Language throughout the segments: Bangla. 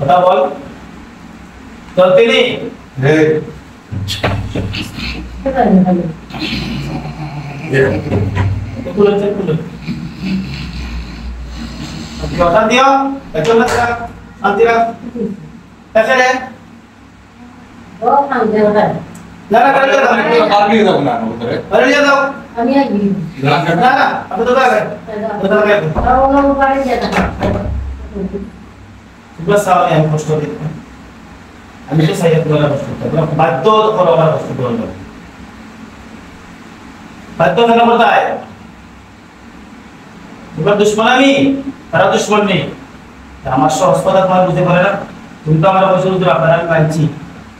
কথা বল চলতে নেই রে কথা দিও একটু না শান্তি রাখ कैसे रे ओ हम दे रहा है ना ना कर लिया था बाहर नहीं जाओ ना उधर कर लिया था हम ये भी ना ना अब तो कर बता कर और वो ऊपर जाता बस आओ हम पोस्ट कर देते हैं আমি তো সাইয়াদ বলা বস্তু তোমরা বাধ্য করো আমার বস্তু বলবো বাধ্য কেন বলতায় তোমরা দুশমন আমি তারা দুশমন নেই আমার সব কথা তোমার বুঝতে পারে না তুমি তো আমার বসে উদ্র আপনারা আমি মানছি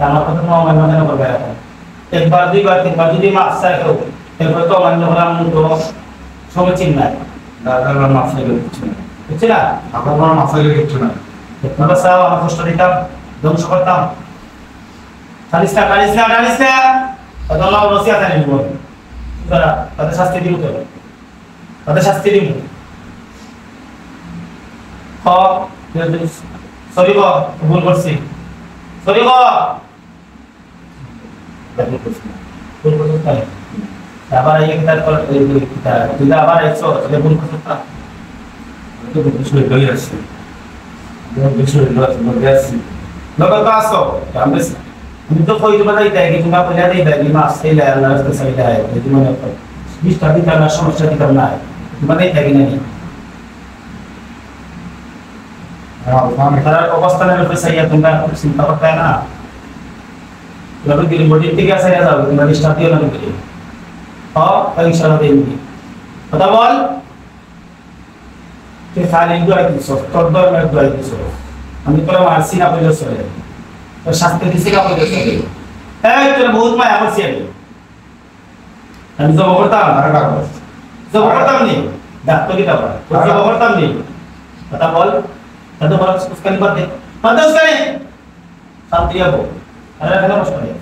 আমার কথা তোমার আমার মাথায় করবে একবার দুইবার তিনবার যদি মাফ চাই কেউ এরপরে তো মান্য হলাম তো সমীচীন নাই দাদা মাফ চাই কিছু না বুঝছি না আপনার মাফ চাইলে কিছু না তোমরা চাও আমার কষ্ট দিতাম ধ্বংস করতাম জানিস না আল্লাহ রসিয়া জানি বল তারা তাদের শাস্তি দিব তো তাদের শাস্তি দিব সরি গো ভুল করছি সরি গো ভুল করছি তাই আবার এই কিতাব করে তুই আবার এসো তাহলে ভুল করছিস না তো কিছু লই আসছে কিছু লই আসছে লগত আসো আমি তো কই তোমার এই তাই তুমি বলে দেই ভাই মাস এই লা আল্লাহ রাস্তা সাইডা এই তুমি মনে করো বিশটা দিতা না সমস্যা দিতা না মানে থাকি না তার অবস্থানের উপরে সাইয়া তোমরা চিন্তা করতে না লগে বডি থেকে সাইয়া যাও তোমরা ডিস্টার্ব দিও না তুমি ইনশাআল্লাহ দেইনি কথা বল কে খালি দোয়া দিছো তোর দোয়া দিছো আমি তোরা মারছি না বলে চলে তো শাস্তি দিছি না বলে চলে এই তোর বহুত মায়া করছি আমি জব করতাম জব করতাম নি ডাক্তার কি দাও জব করতাম নি কথা বল तो बड़ा उसका नहीं बात है उसका नहीं शांति है वो अरे कहना प्रश्न है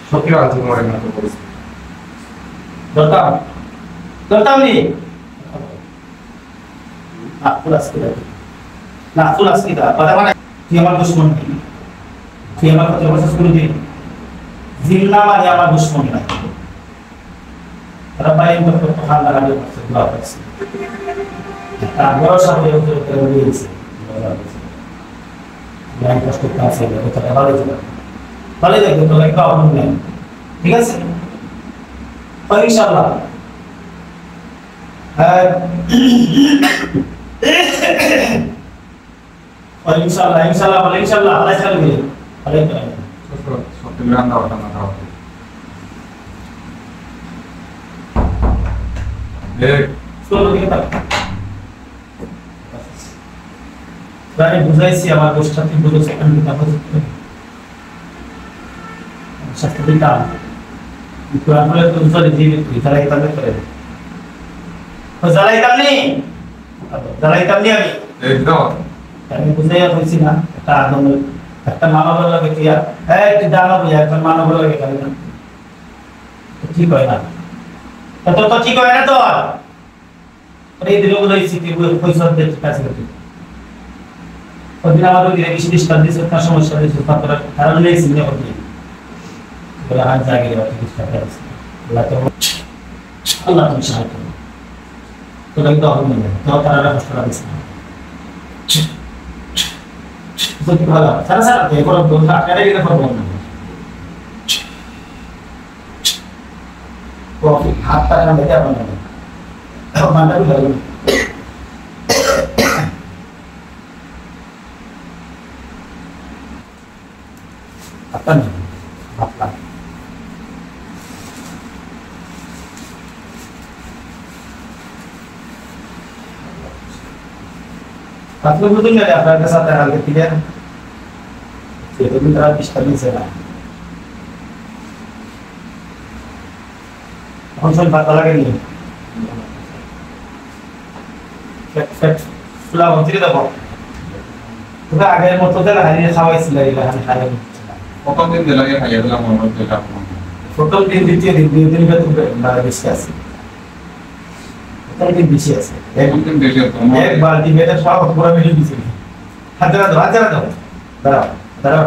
शौकी वाला तुम्हारे में तो पुलिस डरता नहीं हाँ पुलिस की तरह ना पुलिस की तरह पता है कि हमारा दुश्मन नहीं कि हमारा पति वर्ष स्कूल नहीं जिंदा मारे हमारा दुश्मन नहीं Rabbi yang bertuhan lagi maksud dua versi. Tak berusaha untuk terus. Yang konstruktif saja, kita balik juga. Balik lagi untuk lagi kau punya. ठीक है? और इंशाल्लाह और इंशाल्लाह बोले इंशाल्लाह अल्लाह चलेंगे अल्लाह करेंगे. Seperti beranda orang tahu. Suruh kita. Saya buzaisi আমার গোষ্ঠী বুঝে সেখানে kita বুঝতে শাস্তি দিতাম কোরআন বলে তো উজরে জীবিত যারা এটা করে তো যারা এটা নেই আমি একদম আমি বুঝাইয়া কইছি না একটা আদম একটা মানব লাগে কি একটা দানা বুঝা একটা মানব লাগে কেন ঠিক হয় না তো ঠিক হয় না তো এই দিনে বুঝাইছি কি পয়সা দিতে কাজ করতে ওদিন আমাদের দিনে বেশি ডিস্টার্ব দিছে তার সমস্যা হয়েছে তারপরে কারণ নেই সিনে করতে বলে আজ জাগে বাকি ডিস্টার্ব আছে আল্লাহ তুমি সাহায্য করো তো দেখতে হবে না তো তারা কষ্ট লাগছে তো কি ভালো সারা সারা তো এরপর দোষা কেটে গেলে পারবো না তো হাত পায়ে না বেঁধে আপনার মানটা भी ভালো apa nih apa Tapi betul nggak ada apa kesalahan hal ketiga? Itu mitra distabil sana. Konsol batal lagi nih. Fet pulau menteri dah bok. Kita agak motor dah hari ini sawai sila hari ini. Pokok din nila yung hayal lang mo nila po. Total din betul betul betul bagus sekali. একদিন বেশি আছে একদিন বেশি আছে এক বালতি মেয়েটা সব পুরো মিলিয়ে দিয়েছি হাজারা দাও দাঁড়াও দাঁড়াও